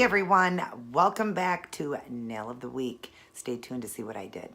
Hey everyone, welcome back to Nail of the Week. Stay tuned to see what I did.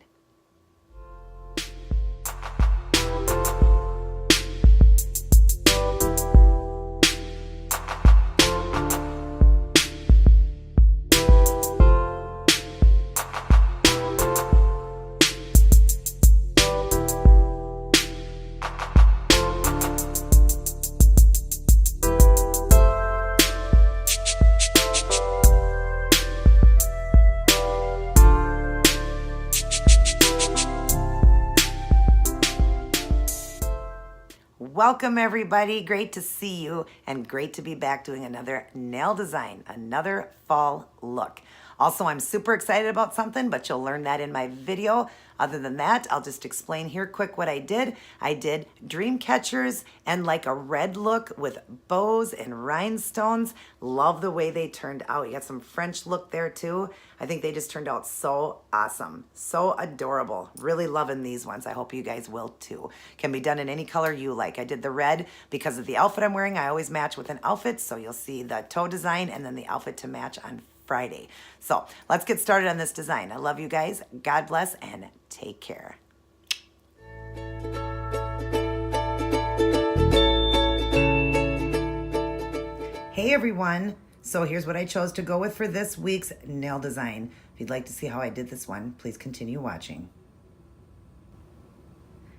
Welcome everybody, great to see you and great to be back doing another nail design, another fall look. Also, I'm super excited about something, but you'll learn that in my video. Other than that, I'll just explain here quick what I did. I did dream catchers and like a red look with bows and rhinestones. Love the way they turned out. You got some French look there too. I think they just turned out so awesome, so adorable. Really loving these ones. I hope you guys will too. Can be done in any color you like. I did the red because of the outfit I'm wearing. I always match with an outfit, so you'll see the toe design and then the outfit to match on Friday. So let's get started on this design. I love you guys. God bless and take care. Hey everyone. So here's what I chose to go with for this week's nail design. If you'd like to see how I did this one, please continue watching.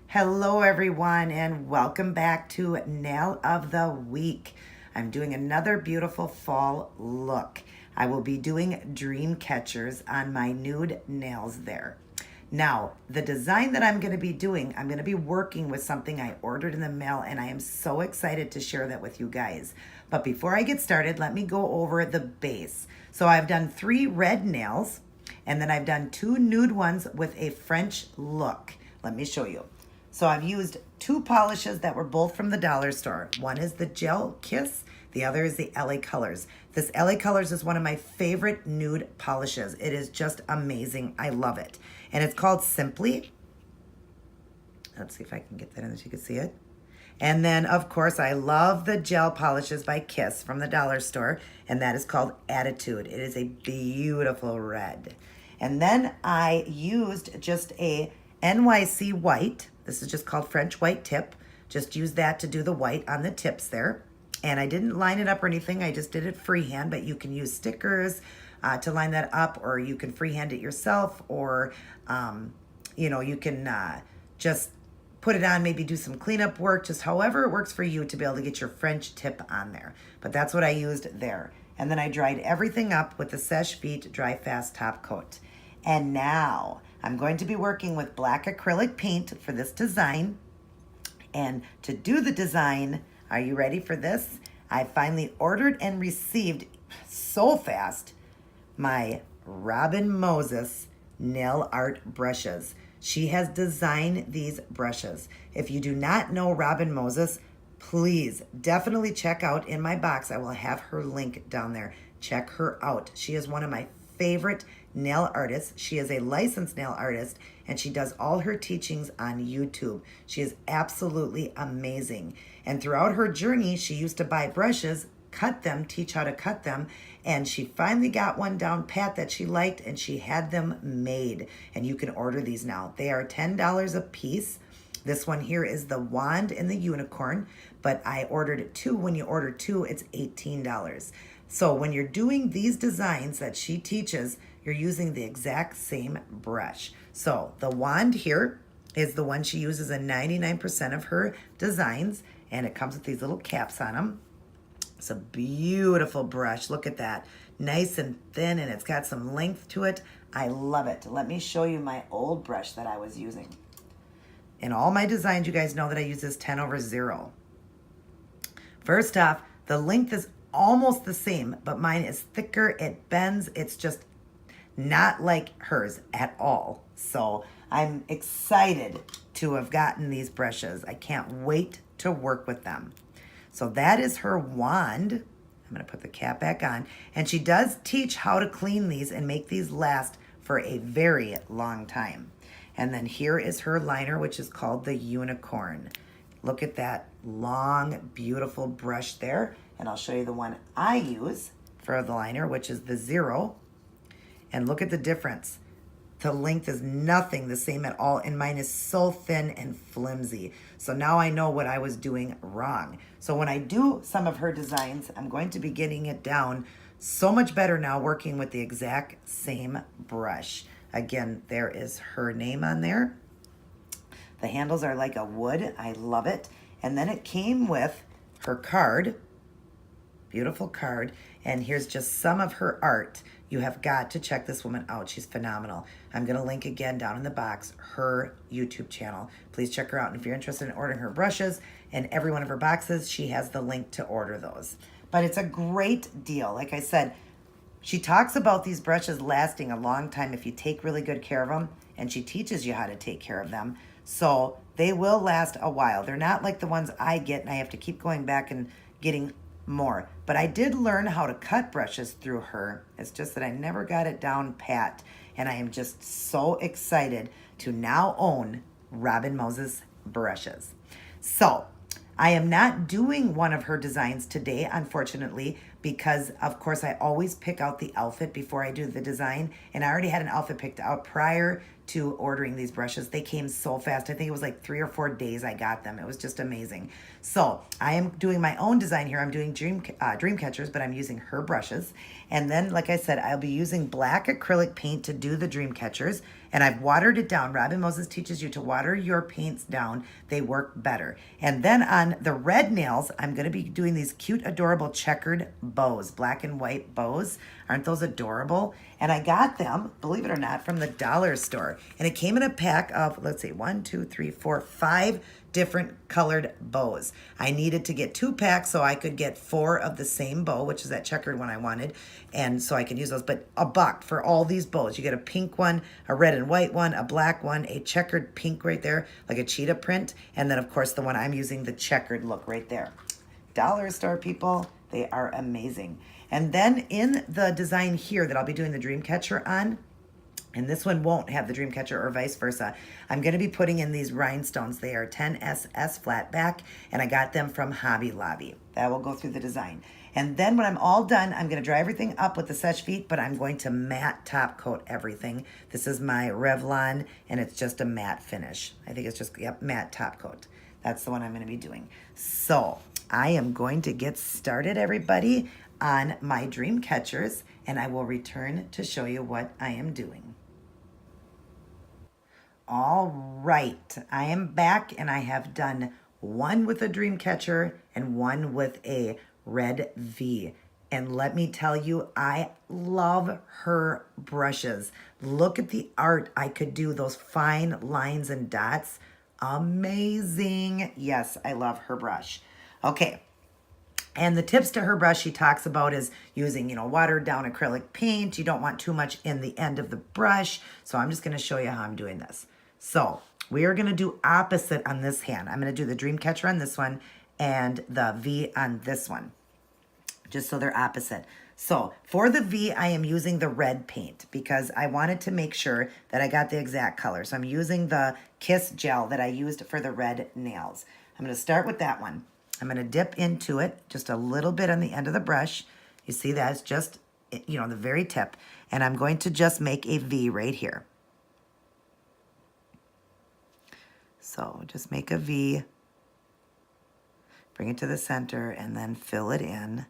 Hello everyone and welcome back to Nail of the Week. I'm doing another beautiful fall look. I will be doing dream catchers on my nude nails there. Now, the design that I'm going to be doing, I'm going to be working with something I ordered in the mail, and I am so excited to share that with you guys. But before I get started, let me go over the base. So I've done 3 red nails, and then I've done 2 nude ones with a French look. Let me show you. So I've used 2 polishes that were both from the dollar store. One is the Gel Kiss. The other is the LA Colors. This LA Colors is one of my favorite nude polishes. It is just amazing. I love it. And it's called Simply. Let's see if I can get that in so you can see it. And then, of course, I love the gel polishes by Kiss from the dollar store. And that is called Attitude. It is a beautiful red. And then I used just a NYC white. This is just called French white tip. Just use that to do the white on the tips there. And I didn't line it up or anything. I just did it freehand, but you can use stickers to line that up, or you can freehand it yourself, or, you can just put it on, maybe do some cleanup work, just however it works for you to be able to get your French tip on there. But that's what I used there. And then I dried everything up with the Seche Vite Dry Fast Top Coat. And now I'm going to be working with black acrylic paint for this design. And to do the design, are you ready for this? I finally ordered and received so fast my Robin Moses nail art brushes. She has designed these brushes. If you do not know Robin Moses, please definitely check out in my box. I will have her link down there. Check her out. She is one of my favorite nail artists. She is a licensed nail artist, and she does all her teachings on YouTube. She is absolutely amazing. And throughout her journey, she used to buy brushes, cut them, teach how to cut them, and she finally got one down pat that she liked, and she had them made. And you can order these now. They are $10 a piece. This one here is the wand and the unicorn, but I ordered 2. When you order 2, it's $18. So when you're doing these designs that she teaches, you're using the exact same brush. So the wand here is the one she uses in 99% of her designs, and it comes with these little caps on them. It's a beautiful brush. Look at that. Nice and thin, and it's got some length to it. I love it. Let me show you my old brush that I was using. In all my designs, you guys know that I use this 10/0. First off, the length is almost the same, but mine is thicker. It bends. It's just not like hers at all. So I'm excited to have gotten these brushes. I can't wait to work with them. So that is her wand. I'm going to put the cap back on. And she does teach how to clean these and make these last for a very long time. And then here is her liner, which is called the unicorn. Look at that long, beautiful brush there. And I'll show you the one I use for the liner, which is the 0. And look at the difference. The length is nothing the same at all, and mine is so thin and flimsy. So now I know what I was doing wrong. So when I do some of her designs, I'm going to be getting it down so much better now, working with the exact same brush. Again, there is her name on there. The handles are like a wood. I love it. And then it came with her card. Beautiful card. And here's just some of her art. You have got to check this woman out. She's phenomenal. I'm going to link again down in the box her YouTube channel. Please check her out. And if you're interested in ordering her brushes and every one of her boxes, she has the link to order those. But it's a great deal. Like I said, she talks about these brushes lasting a long time if you take really good care of them, and she teaches you how to take care of them. So they will last a while. They're not like the ones I get, and I have to keep going back and getting more. But I did learn how to cut brushes through her. It's just that I never got it down pat. And I am just so excited to now own Robin Moses brushes. So I am not doing one of her designs today, unfortunately, because of course I always pick out the outfit before I do the design. And I already had an outfit picked out prior to ordering these brushes. They came so fast. I think it was like 3 or 4 days I got them. It was just amazing. So I am doing my own design here. I'm doing dream catchers, but I'm using her brushes. And then, like I said, I'll be using black acrylic paint to do the dream catchers. And I've watered it down. Robin Moses teaches you to water your paints down. They work better. And then on the red nails, I'm going to be doing these cute, adorable checkered bows, black and white bows. Aren't those adorable? And I got them, believe it or not, from the dollar store. And it came in a pack of, let's see, 1, 2, 3, 4, 5 different colored bows. I needed to get 2 packs so I could get 4 of the same bow, which is that checkered one I wanted. And so I can use those, but $1 for all these bows. You get a pink one, a red and white one, a black one, a checkered pink right there, like a cheetah print. And then of course the one I'm using, the checkered look right there. Dollar store people, they are amazing. And then in the design here that I'll be doing the dream catcher on, and this one won't have the dream catcher or vice versa, I'm going to be putting in these rhinestones. They are 10SS flat back, and I got them from Hobby Lobby. That will go through the design. And then when I'm all done, I'm going to dry everything up with the Seche Vite, but I'm going to matte top coat everything. This is my Revlon, and it's just a matte finish. I think it's just, yep, matte top coat. That's the one I'm going to be doing. So I am going to get started, everybody, on my dream catchers, and I will return to show you what I am doing. All right, I am back, and I have done one with a dream catcher and one with a red V. And let me tell you, I love her brushes. Look at the art I could do, those fine lines and dots. Amazing. Yes, I love her brush. Okay. And the tips to her brush she talks about is using, watered down acrylic paint. You don't want too much in the end of the brush. So I'm just going to show you how I'm doing this. So we are going to do opposite on this hand. I'm going to do the dream catcher on this one and the V on this one, just so they're opposite. So for the V, I am using the red paint because I wanted to make sure that I got the exact color. So I'm using the Kiss gel that I used for the red nails. I'm going to start with that one. I'm going to dip into it just a little bit on the end of the brush. You see that's just, the very tip. And I'm going to just make a V right here. So just make a V, bring it to the center, and then fill it in.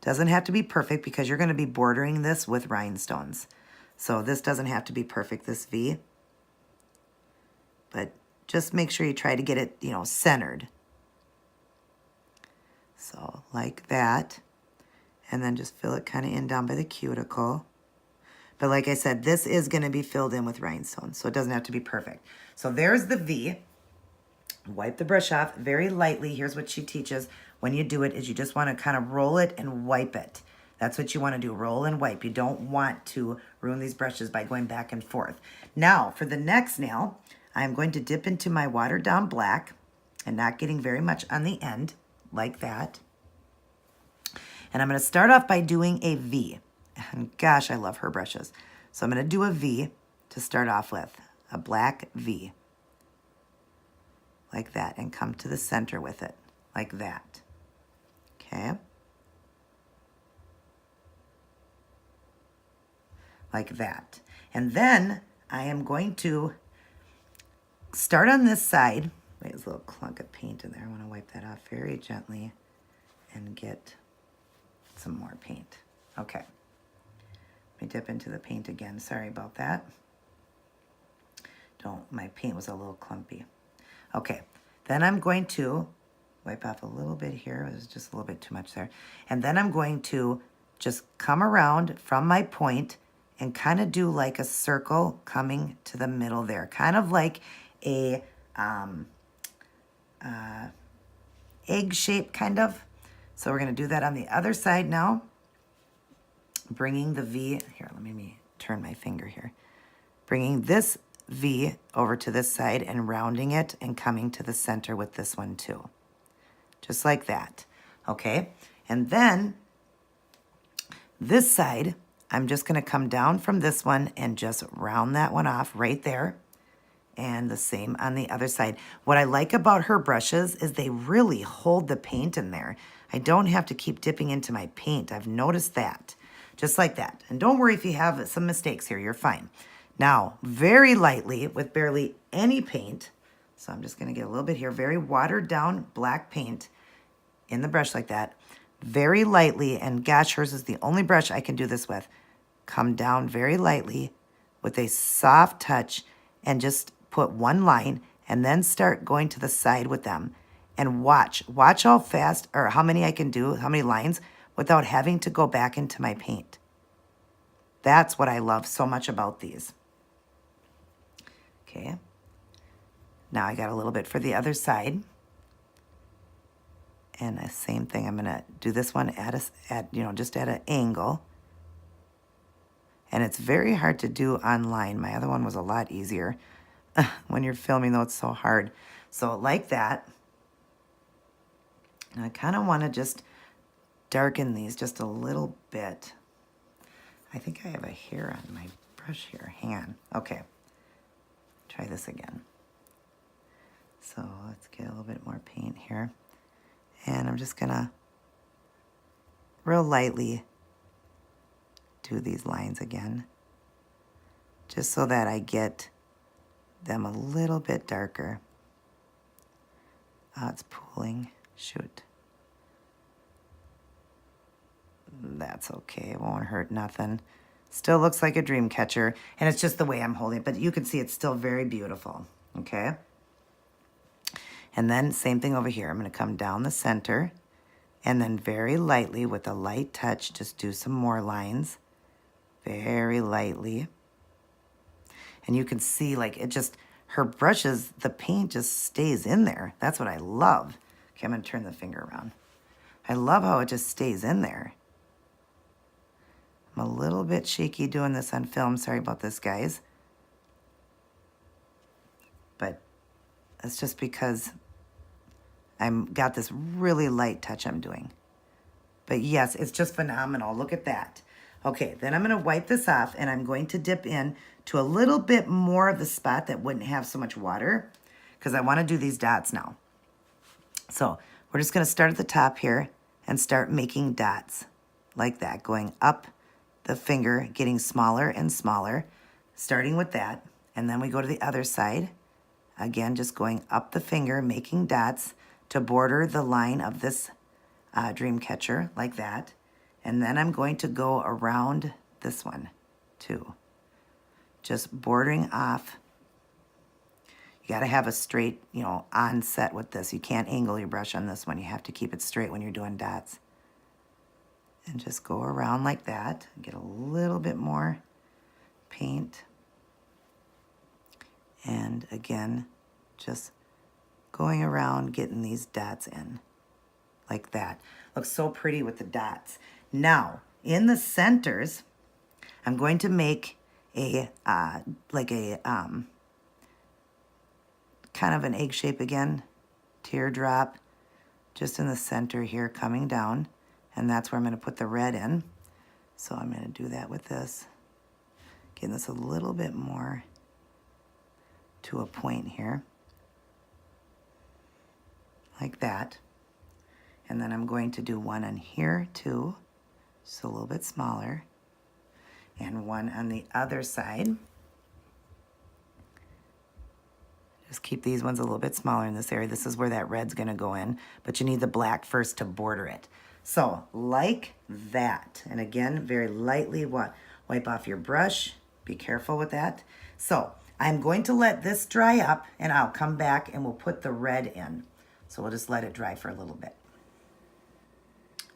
Doesn't have to be perfect because you're going to be bordering this with rhinestones. So this doesn't have to be perfect, this V. But just make sure you try to get it, centered. So like that. And then just fill it kind of in down by the cuticle. But like I said, this is going to be filled in with rhinestones, so it doesn't have to be perfect. So there's the V. Wipe the brush off very lightly. Here's what she teaches when you do it is you just want to kind of roll it and wipe it. That's what you want to do, roll and wipe. You don't want to ruin these brushes by going back and forth. Now, for the next nail, I'm going to dip into my watered down black and not getting very much on the end, like that. And I'm going to start off by doing a V. And gosh, I love her brushes. So I'm going to do a V to start off with, a black V. Like that, and come to the center with it, like that. Okay. like that. And then I am going to start on this side. Wait, there's a little clunk of paint in there. I want to wipe that off very gently and get some more paint. Okay. Let me dip into the paint again. Sorry about that. My paint was a little clumpy. Okay. Then I'm going to wipe off a little bit here. It was just a little bit too much there. And then I'm going to just come around from my point and kind of do like a circle coming to the middle there. Kind of like a egg shape, kind of. So we're going to do that on the other side now. Bringing the V, here, let me turn my finger here. Bringing this V over to this side and rounding it and coming to the center with this one too. Just like that, okay? And then this side, I'm just gonna come down from this one and just round that one off right there. And the same on the other side. What I like about her brushes is they really hold the paint in there. I don't have to keep dipping into my paint. I've noticed that. Just like that. And don't worry if you have some mistakes here, you're fine. Now, very lightly, with barely any paint, so I'm just gonna get a little bit here, very watered down black paint in the brush like that, very lightly, and gosh, hers is the only brush I can do this with. Come down very lightly with a soft touch and just put one line and then start going to the side with them and watch how fast or how many I can do, how many lines without having to go back into my paint. That's what I love so much about these. Okay. Now I got a little bit for the other side. And the same thing, I'm gonna do this one just at an angle. And it's very hard to do online. My other one was a lot easier. When you're filming though, it's so hard. So like that. And I kind of want to just darken these just a little bit. I think I have a hair on my brush here. Hang on. Okay. Try this again. So let's get a little bit more paint here. And I'm just gonna real lightly do these lines again. Just so that I get them a little bit darker. It's pooling. Shoot. That's okay. It won't hurt nothing. Still looks like a dream catcher, and it's just the way I'm holding it, but you can see it's still very beautiful, okay? And then same thing over here. I'm going to come down the center, and then very lightly with a light touch, just do some more lines. Very lightly. And you can see like it just, her brushes, the paint just stays in there. That's what I love. Okay, I'm going to turn the finger around. I love how it just stays in there. I'm a little bit shaky doing this on film. Sorry about this, guys. But it's just because I've got this really light touch I'm doing. But yes, it's just phenomenal. Look at that. Okay, then I'm going to wipe this off, and I'm going to dip in to a little bit more of the spot that wouldn't have so much water, because I want to do these dots now. So we're just going to start at the top here and start making dots like that, going up the finger, getting smaller and smaller, starting with that. And then we go to the other side. Again, just going up the finger, making dots to border the line of this dream catcher like that. And then I'm going to go around this one too. Just bordering off. You got to have a straight, onset with this. You can't angle your brush on this one. You have to keep it straight when you're doing dots. And just go around like that. Get a little bit more paint. And again, just going around getting these dots in like that. Looks so pretty with the dots. Now, in the centers, I'm going to make a kind of an egg shape again, teardrop, just in the center here coming down. And that's where I'm going to put the red in. So I'm going to do that with this. Getting this a little bit more to a point here. Like that. And then I'm going to do one on here too. Just a little bit smaller. and one on the other side. Just keep these ones a little bit smaller in this area. This is where that red's gonna go in, but you need the black first to border it. So like that. And again, very lightly wipe off your brush. Be careful with that. So I'm going to let this dry up and I'll come back and we'll put the red in. So we'll just let it dry for a little bit.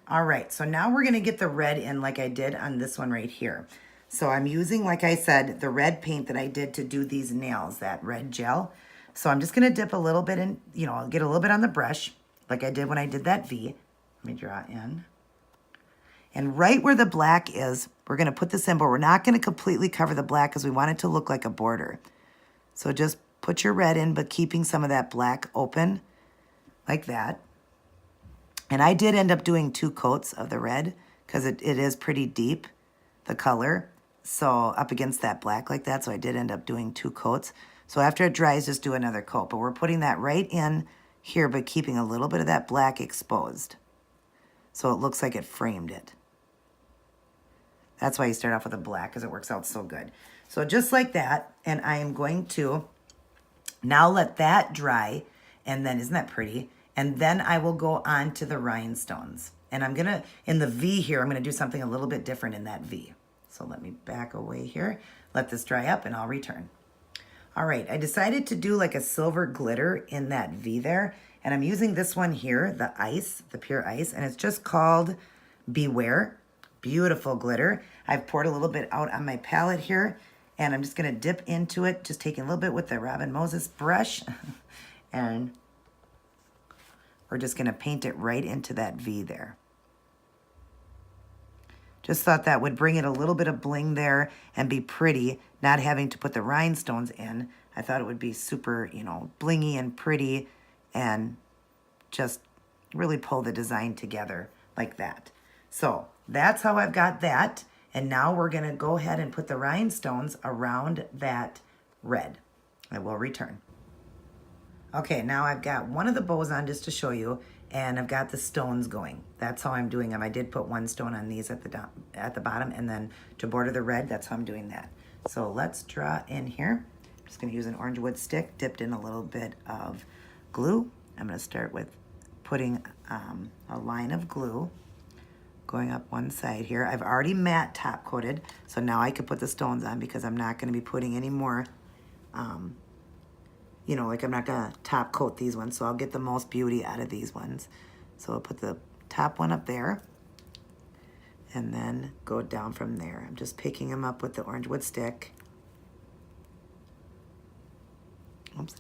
All right, so now we're gonna get the red in like I did on this one right here. So I'm using, like I said, the red paint that I did to do these nails, that red gel. So I'm just gonna dip a little bit in, I'll get a little bit on the brush, like I did when I did that V. Let me draw in. And right where the black is, we're gonna put this in, but we're not gonna completely cover the black because we want it to look like a border. So just put your red in, but keeping some of that black open, like that. And I did end up doing 2 coats of the red because it is pretty deep, the color. So up against that black like that, so I did end up doing 2 coats. So after it dries, just do another coat. But we're putting that right in here, but keeping a little bit of that black exposed. So it looks like it framed it. That's why you start off with a black, because it works out so good. So just like that, and I am going to now let that dry, and then, isn't that pretty? And then I will go on to the rhinestones. And I'm gonna, in the V here, I'm gonna do something a little bit different in that V. So let me back away here, let this dry up, and I'll return. All right, I decided to do like a silver glitter in that V there, and I'm using this one here, the ice, the pure ice, and it's just called Beware. Beautiful glitter. I've poured a little bit out on my palette here, and I'm just gonna dip into it, just taking a little bit with the Robin Moses brush, and we're just gonna paint it right into that V there. Just thought that would bring it a little bit of bling there and be pretty, not having to put the rhinestones in. I thought it would be super, blingy and pretty and just really pull the design together like that. So that's how I've got that. And now we're gonna go ahead and put the rhinestones around that red. I will return. Okay, now I've got one of the bows on just to show you, and I've got the stones going. That's how I'm doing them. I did put one stone on these at the bottom, and then to border the red, that's how I'm doing that. So let's draw in here. I'm just gonna use an orange wood stick dipped in a little bit of glue. I'm gonna start with putting a line of glue going up one side here. I've already matte top coated, so now I could put the stones on because I'm not gonna be putting any more like I'm not gonna top coat these ones, so I'll get the most beauty out of these ones. So I'll put the top one up there and then go down from there. I'm just picking them up with the orange wood stick. Oops.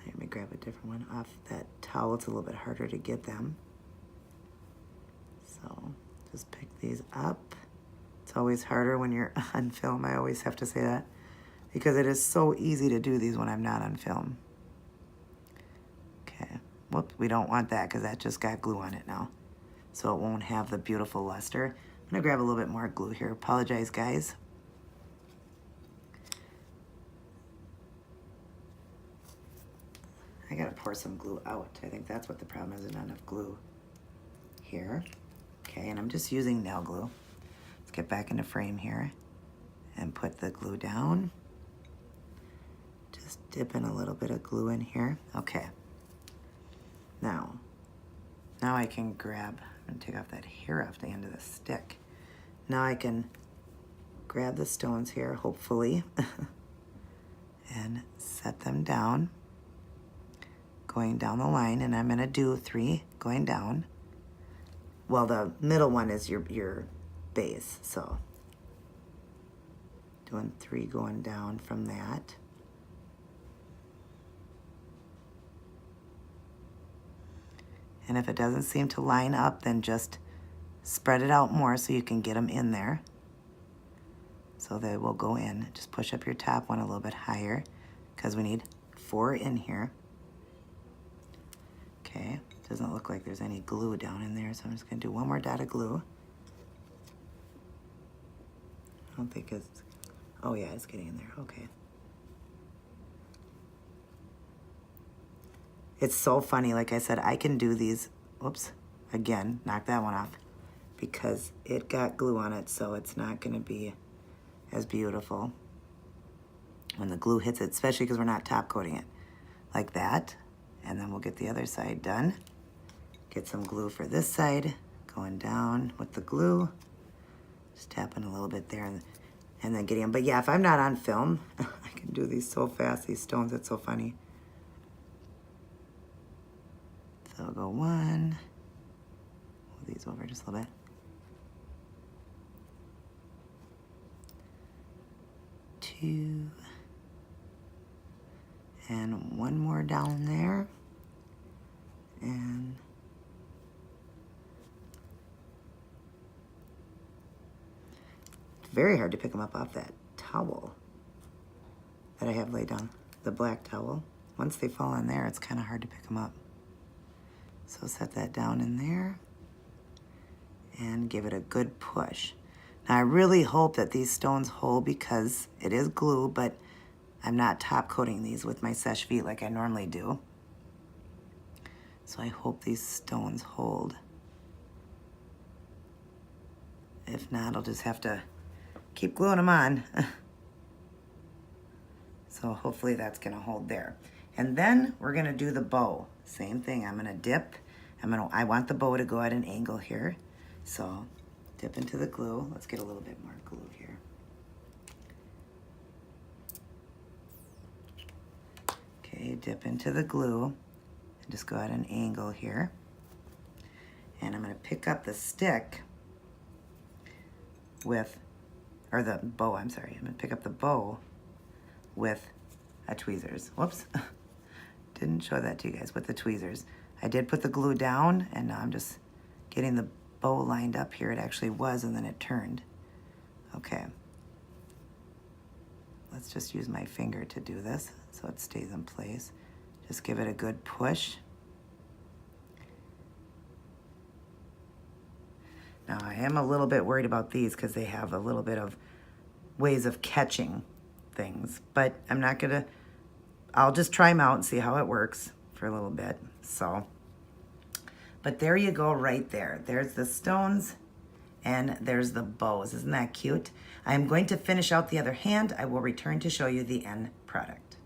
Let me grab a different one off that towel. It's a little bit harder to get them. So just pick these up. It's always harder when you're on film. I always have to say that, because it is so easy to do these when I'm not on film. Okay, whoop, we don't want that because that just got glue on it now. So it won't have the beautiful luster. I'm gonna grab a little bit more glue here. Apologize, guys. I gotta pour some glue out. I think that's what the problem is, not enough glue here. Okay, and I'm just using nail glue. Let's get back into frame here and put the glue down. Just dip in a little bit of glue in here. Okay. Now I can grab, I'm gonna take off that hair off the end of the stick. Now I can grab the stones here, hopefully, and set them down, going down the line, and I'm gonna do 3 going down. Well, the middle one is your base, so doing 3 going down from that. And if it doesn't seem to line up, then just spread it out more so you can get them in there. So they will go in. Just push up your top one a little bit higher because we need 4 in here. Okay, doesn't look like there's any glue down in there, so I'm just gonna do one more dot of glue. I don't think it's, oh yeah, it's getting in there, okay. It's so funny, like I said, I can do these, whoops, again, knock that one off. because it got glue on it, so it's not going to be as beautiful when the glue hits it, especially because we're not top coating it like that. And then we'll get the other side done. Get some glue for this side, going down with the glue, just tapping a little bit there, and then getting them. But yeah, if I'm not on film, I can do these so fast, these stones, it's so funny. So I'll go one, move these over just a little bit. Two, and one more down there, and it's very hard to pick them up off that towel that I have laid down, the black towel. Once they fall on there, it's kind of hard to pick them up. So set that down in there and give it a good push. Now I really hope that these stones hold because it is glue, but I'm not top coating these with my Seche Vite like I normally do. So I hope these stones hold. If not, I'll just have to keep gluing them on. So hopefully that's gonna hold there. And then we're gonna do the bow. Same thing, I'm gonna dip. I want the bow to go at an angle here. So dip into the glue. Let's get a little bit more glue here. Okay, dip into the glue and just go at an angle here. And I'm gonna pick up the stick with, or the bow, I'm sorry. I'm gonna pick up the bow with a tweezers. Whoops, didn't show that to you guys, with the tweezers. I did put the glue down, and now I'm just getting the bow lined up here. It actually was, and then it turned. Okay. Let's just use my finger to do this so it stays in place. Just give it a good push. Now I am a little bit worried about these because they have a little bit of ways of catching things, but I'm not gonna, I'll just try them out and see how it works for a little bit. So, but there you go right there. There's the stones and there's the bows. Isn't that cute? I'm going to finish out the other hand. I will return to show you the end product.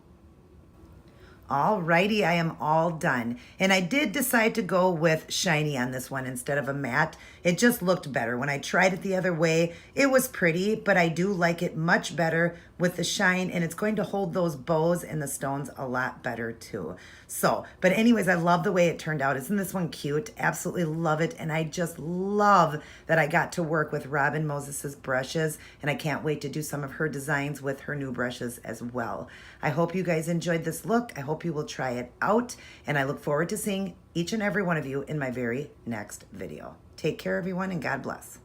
Alrighty, I am all done. And I did decide to go with shiny on this one instead of a matte. It just looked better. When I tried it the other way, it was pretty, but I do like it much better with the shine, and it's going to hold those bows and the stones a lot better too. So, but anyways, I love the way it turned out. Isn't this one cute? Absolutely love it. And I just love that I got to work with Robin Moses's brushes, and I can't wait to do some of her designs with her new brushes as well. I hope you guys enjoyed this look. I hope you will try it out, and I look forward to seeing each and every one of you in my very next video. Take care, everyone, and God bless.